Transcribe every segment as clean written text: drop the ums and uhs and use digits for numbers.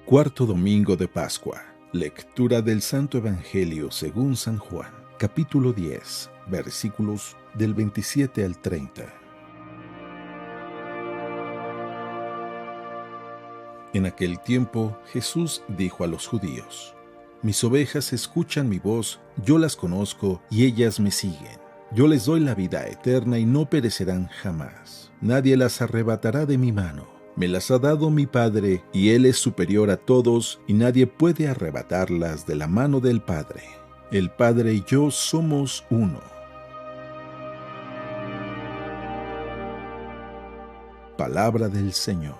Cuarto domingo de Pascua. Lectura del Santo Evangelio según San Juan, capítulo 10, versículos del 27 al 30. En aquel tiempo Jesús dijo a los judíos: Mis ovejas escuchan mi voz, yo las conozco y ellas me siguen. Yo les doy la vida eterna y no perecerán jamás. Nadie las arrebatará de mi mano. Me las ha dado mi Padre, y Él es superior a todos, y nadie puede arrebatarlas de la mano del Padre. El Padre y yo somos uno. Palabra del Señor.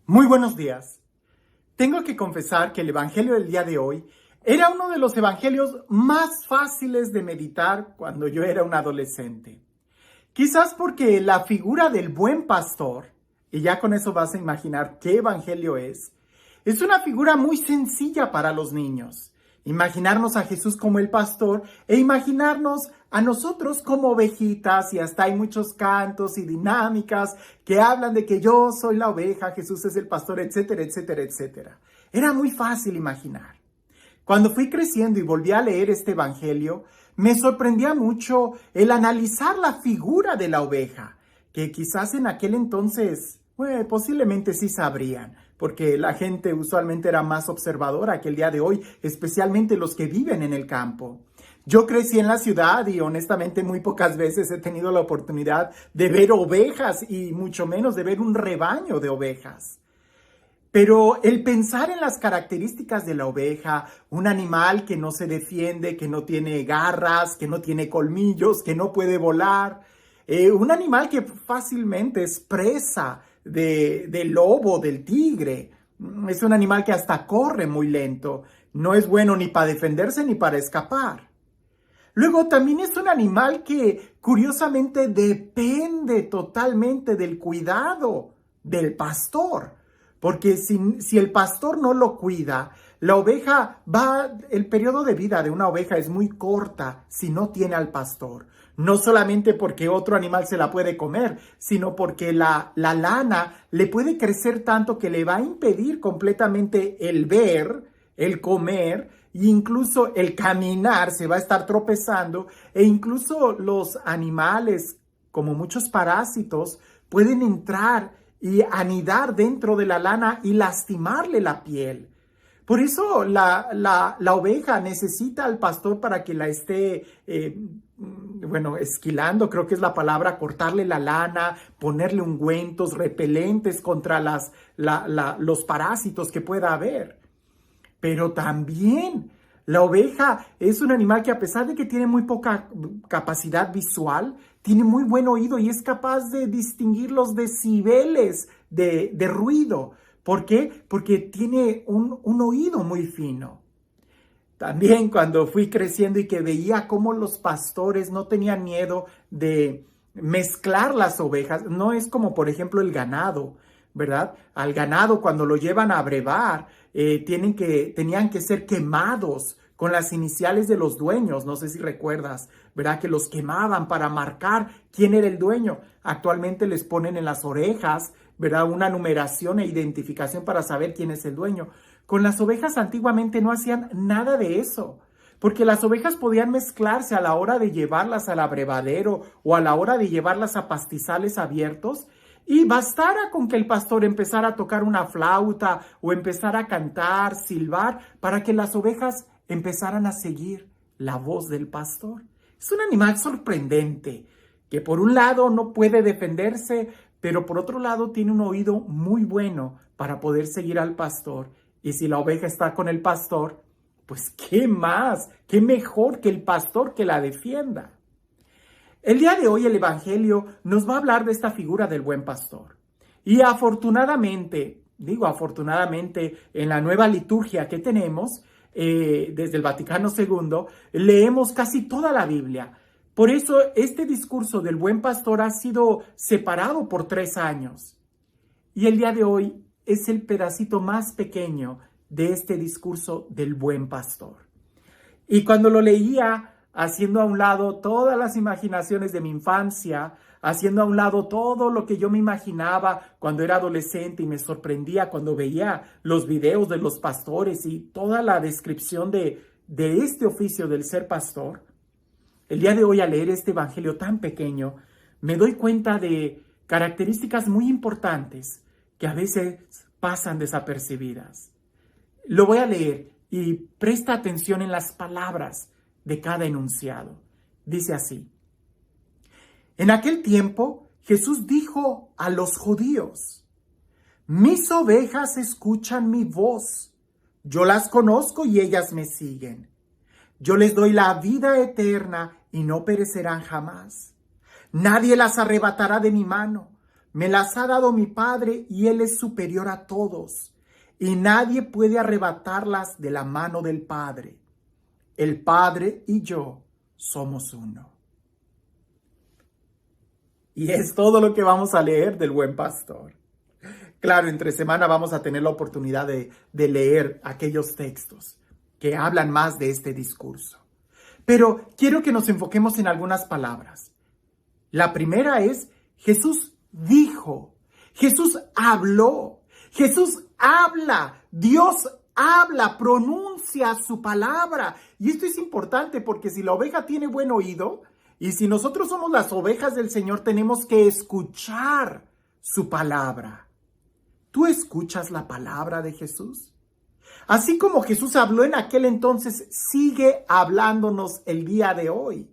Muy buenos días. Tengo que confesar que el Evangelio del día de hoy era uno de los evangelios más fáciles de meditar cuando yo era un adolescente. Quizás porque la figura del buen pastor, y ya con eso vas a imaginar qué evangelio es una figura muy sencilla para los niños. Imaginarnos a Jesús como el pastor e imaginarnos a nosotros como ovejitas, y hasta hay muchos cantos y dinámicas que hablan de que yo soy la oveja, Jesús es el pastor, etcétera, etcétera, etcétera. Era muy fácil imaginar. Cuando fui creciendo y volví a leer este evangelio, me sorprendía mucho el analizar la figura de la oveja, que quizás en aquel entonces, posiblemente sí sabrían, porque la gente usualmente era más observadora que el día de hoy, especialmente los que viven en el campo. Yo crecí en la ciudad y honestamente muy pocas veces he tenido la oportunidad de ver ovejas y mucho menos de ver un rebaño de ovejas. Pero el pensar en las características de la oveja, un animal que no se defiende, que no tiene garras, que no tiene colmillos, que no puede volar, un animal que fácilmente es presa del lobo, del tigre. Es un animal que hasta corre muy lento. No es bueno ni para defenderse ni para escapar. Luego también es un animal que curiosamente depende totalmente del cuidado del pastor. Porque si el pastor no lo cuida, la oveja el periodo de vida de una oveja es muy corta si no tiene al pastor. No solamente porque otro animal se la puede comer, sino porque la lana le puede crecer tanto que le va a impedir completamente el ver, el comer, e incluso el caminar. Se va a estar tropezando, e incluso los animales, como muchos parásitos, pueden entrar y anidar dentro de la lana y lastimarle la piel. Por eso la oveja necesita al pastor para que la esté, esquilando, creo que es la palabra, cortarle la lana, ponerle ungüentos, repelentes contra los parásitos que pueda haber. Pero también la oveja es un animal que, a pesar de que tiene muy poca capacidad visual, tiene muy buen oído y es capaz de distinguir los decibeles de ruido. ¿Por qué? Porque tiene un oído muy fino. También cuando fui creciendo y que veía cómo los pastores no tenían miedo de mezclar las ovejas, no es como por ejemplo el ganado, ¿verdad? Al ganado, cuando lo llevan a brevar, tenían que ser quemados con las iniciales de los dueños. No sé si recuerdas, ¿verdad? Que los quemaban para marcar quién era el dueño. Actualmente les ponen en las orejas, ¿verdad? Una numeración e identificación para saber quién es el dueño. Con las ovejas antiguamente no hacían nada de eso, porque las ovejas podían mezclarse a la hora de llevarlas al abrevadero o a la hora de llevarlas a pastizales abiertos. Y bastara con que el pastor empezara a tocar una flauta o empezara a cantar, silbar, para que las ovejas empezaran a seguir la voz del pastor. Es un animal sorprendente, que por un lado no puede defenderse, pero por otro lado tiene un oído muy bueno para poder seguir al pastor. Y si la oveja está con el pastor, pues ¿qué más? ¿Qué mejor que el pastor que la defienda? El día de hoy el Evangelio nos va a hablar de esta figura del buen pastor. Y afortunadamente en la nueva liturgia que tenemos, desde el Vaticano II, leemos casi toda la Biblia. Por eso este discurso del buen pastor ha sido separado por 3 años. Y el día de hoy es el pedacito más pequeño de este discurso del buen pastor. Y cuando lo leía, haciendo a un lado todas las imaginaciones de mi infancia, haciendo a un lado todo lo que yo me imaginaba cuando era adolescente y me sorprendía cuando veía los videos de los pastores y toda la descripción de este oficio del ser pastor, el día de hoy al leer este evangelio tan pequeño, me doy cuenta de características muy importantes que a veces pasan desapercibidas. Lo voy a leer y presta atención en las palabras de cada enunciado. Dice así: en aquel tiempo Jesús dijo a los judíos: mis ovejas escuchan mi voz, yo las conozco y ellas me siguen. Yo les doy la vida eterna y no perecerán jamás. Nadie las arrebatará de mi mano. Me las ha dado mi Padre y Él es superior a todos. Y nadie puede arrebatarlas de la mano del Padre. El Padre y yo somos uno. Y es todo lo que vamos a leer del Buen Pastor. Claro, entre semana vamos a tener la oportunidad de leer aquellos textos que hablan más de este discurso. Pero quiero que nos enfoquemos en algunas palabras. La primera es: Jesús dijo, Jesús habló, Jesús habla, Dios habla, pronuncia su palabra. Y esto es importante porque si la oveja tiene buen oído y si nosotros somos las ovejas del Señor, tenemos que escuchar su palabra. ¿Tú escuchas la palabra de Jesús? Así como Jesús habló en aquel entonces, sigue hablándonos el día de hoy.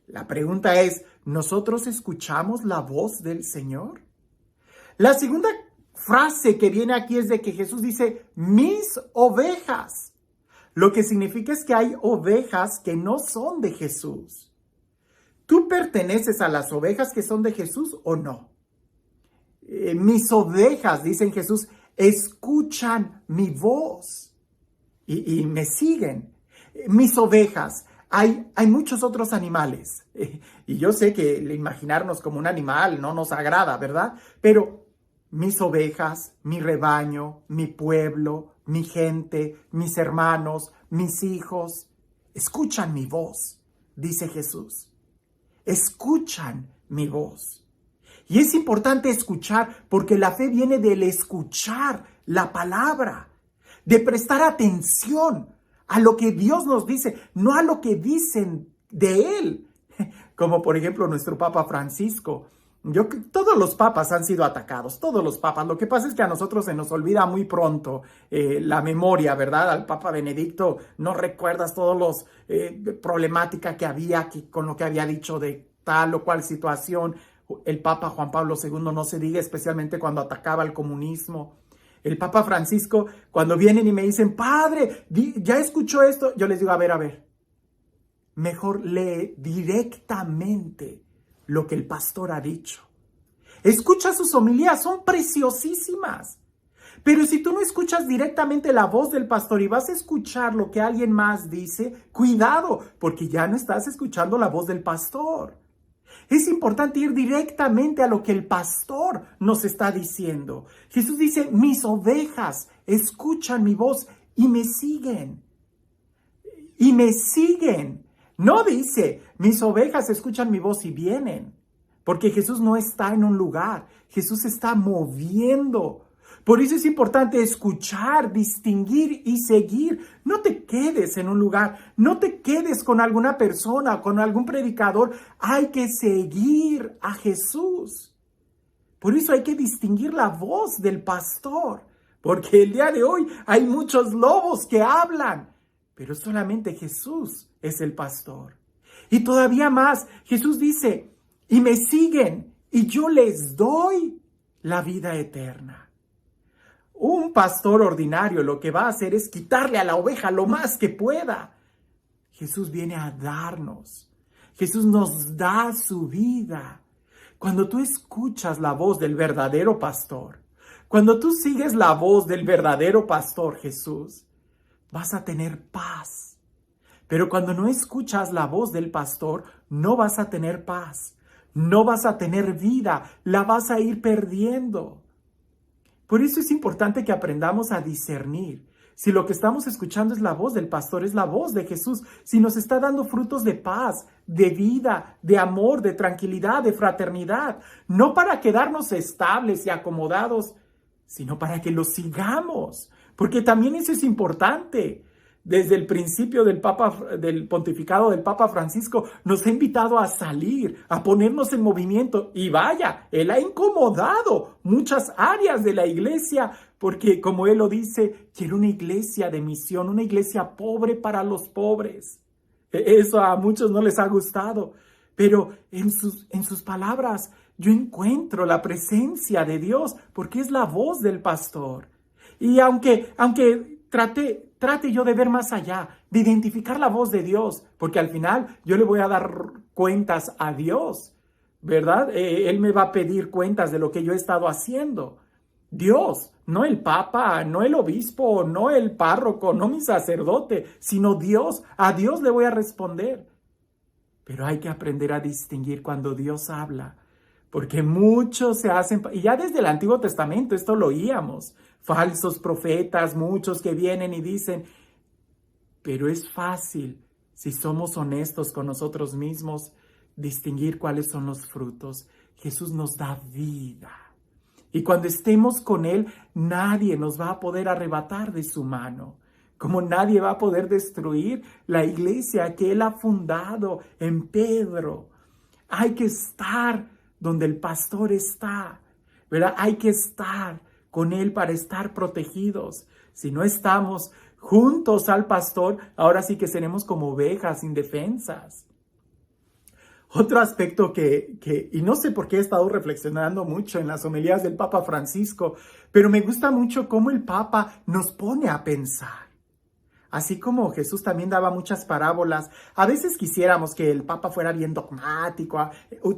La pregunta es: ¿nosotros escuchamos la voz del Señor? La segunda frase que viene aquí es de que Jesús dice: mis ovejas. Lo que significa es que hay ovejas que no son de Jesús. ¿Tú perteneces a las ovejas que son de Jesús o no? Mis ovejas, dicen Jesús, escuchan mi voz y me siguen. Mis ovejas. Hay muchos otros animales. Y yo sé que el imaginarnos como un animal no nos agrada, ¿verdad? Pero mis ovejas, mi rebaño, mi pueblo, mi gente, mis hermanos, mis hijos, escuchan mi voz, dice Jesús. Escuchan mi voz. Y es importante escuchar porque la fe viene del escuchar la palabra, de prestar atención a lo que Dios nos dice, no a lo que dicen de Él. Como por ejemplo nuestro Papa Francisco. Todos los papas han sido atacados, todos los papas. Lo que pasa es que a nosotros se nos olvida muy pronto la memoria, ¿verdad? Al Papa Benedicto no recuerdas todos los problemática que había con lo que había dicho de tal o cual situación. El Papa Juan Pablo II no se diga, especialmente cuando atacaba al comunismo. El Papa Francisco, cuando vienen y me dicen: padre, ¿ya escuchó esto? Yo les digo: a ver, mejor lee directamente lo que el pastor ha dicho. Escucha sus homilías, son preciosísimas. Pero si tú no escuchas directamente la voz del pastor y vas a escuchar lo que alguien más dice, cuidado, porque ya no estás escuchando la voz del pastor. Es importante ir directamente a lo que el pastor nos está diciendo. Jesús dice: mis ovejas escuchan mi voz y me siguen. Y me siguen. No dice: mis ovejas escuchan mi voz y vienen. Porque Jesús no está en un lugar. Jesús se está moviendo. Por eso es importante escuchar, distinguir y seguir. No te quedes en un lugar, no te quedes con alguna persona, con algún predicador. Hay que seguir a Jesús. Por eso hay que distinguir la voz del pastor. Porque el día de hoy hay muchos lobos que hablan, pero solamente Jesús es el pastor. Y todavía más, Jesús dice: y me siguen y yo les doy la vida eterna. Un pastor ordinario lo que va a hacer es quitarle a la oveja lo más que pueda. Jesús viene a darnos. Jesús nos da su vida. Cuando tú escuchas la voz del verdadero pastor, cuando tú sigues la voz del verdadero pastor Jesús, vas a tener paz. Pero cuando no escuchas la voz del pastor, no vas a tener paz. No vas a tener vida, la vas a ir perdiendo. Por eso es importante que aprendamos a discernir Si lo que estamos escuchando es la voz del pastor, es la voz de Jesús, si nos está dando frutos de paz, de vida, de amor, de tranquilidad, de fraternidad, no para quedarnos estables y acomodados, sino para que lo sigamos, porque también eso es importante. Desde el principio del pontificado del Papa Francisco, nos ha invitado a salir, a ponernos en movimiento. Y vaya, él ha incomodado muchas áreas de la iglesia, porque como él lo dice, quiere una iglesia de misión, una iglesia pobre para los pobres. Eso a muchos no les ha gustado, pero en sus palabras yo encuentro la presencia de Dios, porque es la voz del pastor. Y aunque trate yo de ver más allá, de identificar la voz de Dios, porque al final yo le voy a dar cuentas a Dios, ¿verdad? Él me va a pedir cuentas de lo que yo he estado haciendo. Dios, no el papa, no el obispo, no el párroco, no mi sacerdote, sino Dios. A Dios le voy a responder. Pero hay que aprender a distinguir cuando Dios habla, porque muchos se hacen, y ya desde el Antiguo Testamento esto lo oíamos, falsos profetas, muchos que vienen y dicen, pero es fácil, si somos honestos con nosotros mismos, distinguir cuáles son los frutos. Jesús nos da vida. Y cuando estemos con Él, nadie nos va a poder arrebatar de su mano. Como nadie va a poder destruir la iglesia que Él ha fundado en Pedro. Hay que estar donde el pastor está, ¿verdad? Hay que estar con Él para estar protegidos. Si no estamos juntos al pastor, ahora sí que seremos como ovejas indefensas. Otro aspecto y no sé por qué he estado reflexionando mucho en las homilías del Papa Francisco, pero me gusta mucho cómo el Papa nos pone a pensar. Así como Jesús también daba muchas parábolas, a veces quisiéramos que el Papa fuera bien dogmático.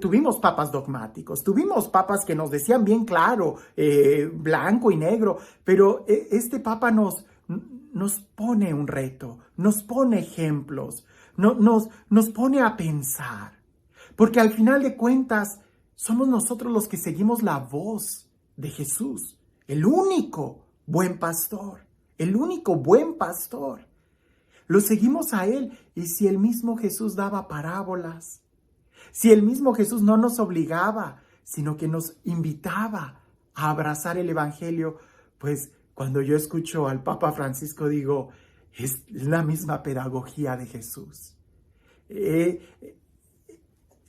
Tuvimos papas dogmáticos, tuvimos papas que nos decían bien claro, blanco y negro, pero este Papa nos pone un reto, nos pone ejemplos, nos pone a pensar. Porque al final de cuentas, somos nosotros los que seguimos la voz de Jesús, el único buen pastor. El único buen pastor. Lo seguimos a Él. Y si el mismo Jesús daba parábolas, si el mismo Jesús no nos obligaba, sino que nos invitaba a abrazar el Evangelio, pues cuando yo escucho al Papa Francisco digo, es la misma pedagogía de Jesús.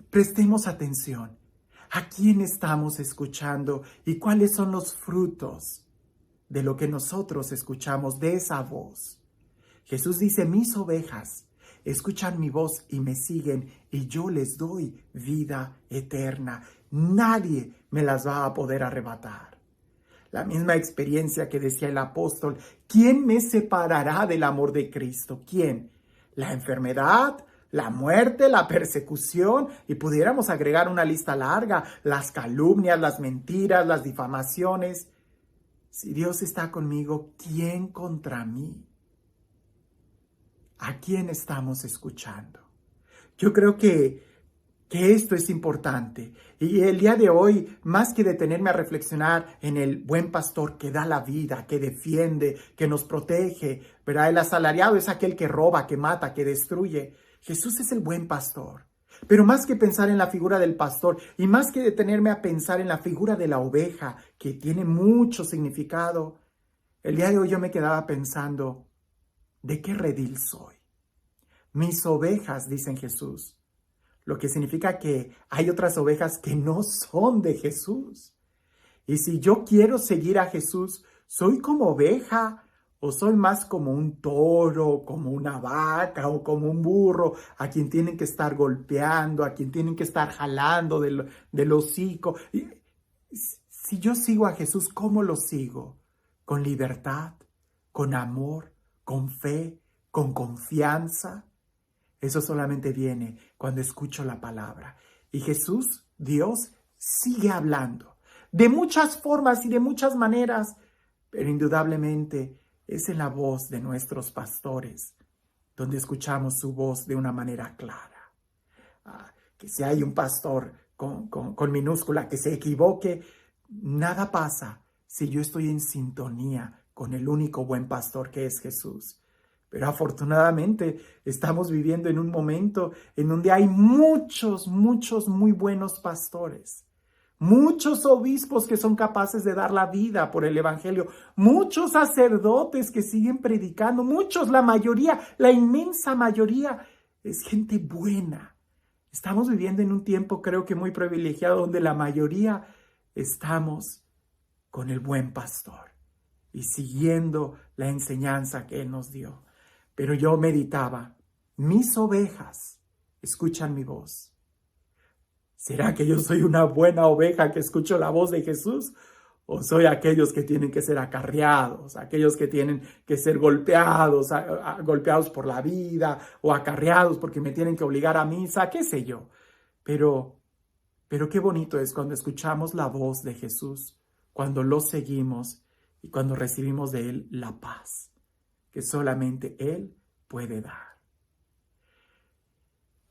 Prestemos atención. ¿A quién estamos escuchando y cuáles son los frutos de lo que nosotros escuchamos, de esa voz? Jesús dice, mis ovejas escuchan mi voz y me siguen, y yo les doy vida eterna. Nadie me las va a poder arrebatar. La misma experiencia que decía el apóstol, ¿quién me separará del amor de Cristo? ¿Quién? ¿La enfermedad? ¿La muerte? ¿La persecución? Y pudiéramos agregar una lista larga, las calumnias, las mentiras, las difamaciones. Si Dios está conmigo, ¿quién contra mí? ¿A quién estamos escuchando? Yo creo que esto es importante. Y el día de hoy, más que detenerme a reflexionar en el buen pastor que da la vida, que defiende, que nos protege, ¿verdad? El asalariado es aquel que roba, que mata, que destruye. Jesús es el buen pastor. Pero más que pensar en la figura del pastor y más que detenerme a pensar en la figura de la oveja, que tiene mucho significado, el día de hoy yo me quedaba pensando, ¿de qué redil soy? Mis ovejas, dicen Jesús, lo que significa que hay otras ovejas que no son de Jesús. Y si yo quiero seguir a Jesús, ¿soy como oveja o soy más como un toro, como una vaca o como un burro a quien tienen que estar golpeando, a quien tienen que estar jalando del hocico? Si yo sigo a Jesús, ¿cómo lo sigo? ¿Con libertad, con amor, con fe, con confianza? Eso solamente viene cuando escucho la palabra. Y Jesús, Dios, sigue hablando de muchas formas y de muchas maneras, pero indudablemente es en la voz de nuestros pastores donde escuchamos su voz de una manera clara. Que si hay un pastor con minúscula que se equivoque, nada pasa si yo estoy en sintonía con el único buen pastor que es Jesús. Pero afortunadamente estamos viviendo en un momento en donde hay muchos muy buenos pastores. Muchos obispos que son capaces de dar la vida por el evangelio. Muchos sacerdotes que siguen predicando. Muchos, la mayoría, la inmensa mayoría, es gente buena. Estamos viviendo en un tiempo, creo que muy privilegiado, donde la mayoría estamos con el buen pastor y siguiendo la enseñanza que Él nos dio. Pero yo meditaba, mis ovejas escuchan mi voz. ¿Será que yo soy una buena oveja que escucho la voz de Jesús? ¿O soy aquellos que tienen que ser acarreados, aquellos que tienen que ser golpeados, golpeados por la vida o acarreados porque me tienen que obligar a misa, qué sé yo? Pero qué bonito es cuando escuchamos la voz de Jesús, cuando lo seguimos y cuando recibimos de Él la paz que solamente Él puede dar.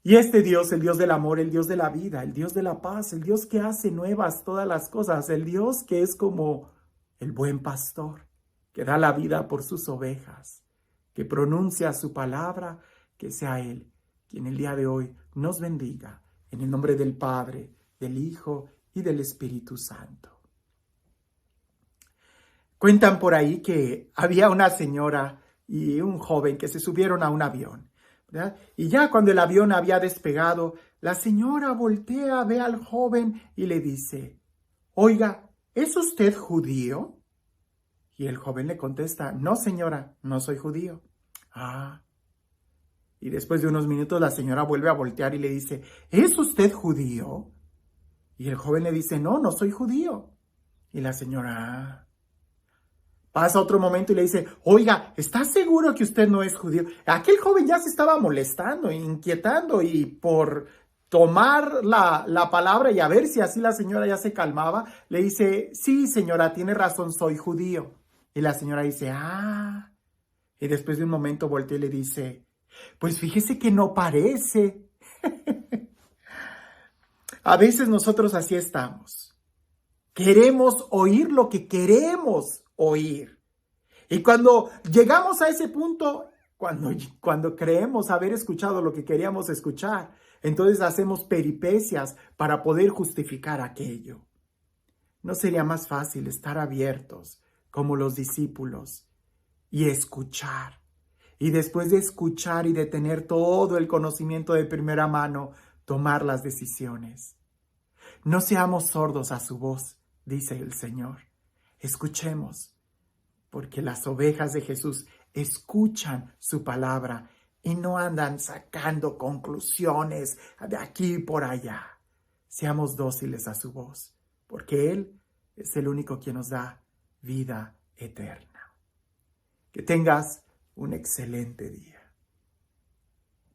Y este Dios, el Dios del amor, el Dios de la vida, el Dios de la paz, el Dios que hace nuevas todas las cosas, el Dios que es como el buen pastor, que da la vida por sus ovejas, que pronuncia su palabra, que sea Él quien el día de hoy nos bendiga, en el nombre del Padre, del Hijo y del Espíritu Santo. Cuentan por ahí que había una señora y un joven que se subieron a un avión, ¿verdad? Y ya cuando el avión había despegado, la señora voltea, ve al joven y le dice, oiga, ¿es usted judío? Y el joven le contesta, no señora, no soy judío. Ah. Y después de unos minutos la señora vuelve a voltear y le dice, ¿es usted judío? Y el joven le dice, no, no soy judío. Y la señora... Pasa otro momento y le dice, oiga, ¿está seguro que usted no es judío? Aquel joven ya se estaba molestando, inquietando y por tomar la palabra y a ver si así la señora ya se calmaba, le dice, sí señora, tiene razón, soy judío. Y la señora dice, ah. Y después de un momento voltea y le dice, pues fíjese que no parece. A veces nosotros así estamos. Queremos oír lo que queremos oír. Y cuando llegamos a ese punto, cuando creemos haber escuchado lo que queríamos escuchar, entonces hacemos peripecias para poder justificar aquello. ¿No sería más fácil estar abiertos como los discípulos y escuchar? Y después de escuchar y de tener todo el conocimiento de primera mano, tomar las decisiones. No seamos sordos a su voz, dice el Señor. Escuchemos, porque las ovejas de Jesús escuchan su palabra y no andan sacando conclusiones de aquí y por allá. Seamos dóciles a su voz, porque Él es el único quien nos da vida eterna. Que tengas un excelente día.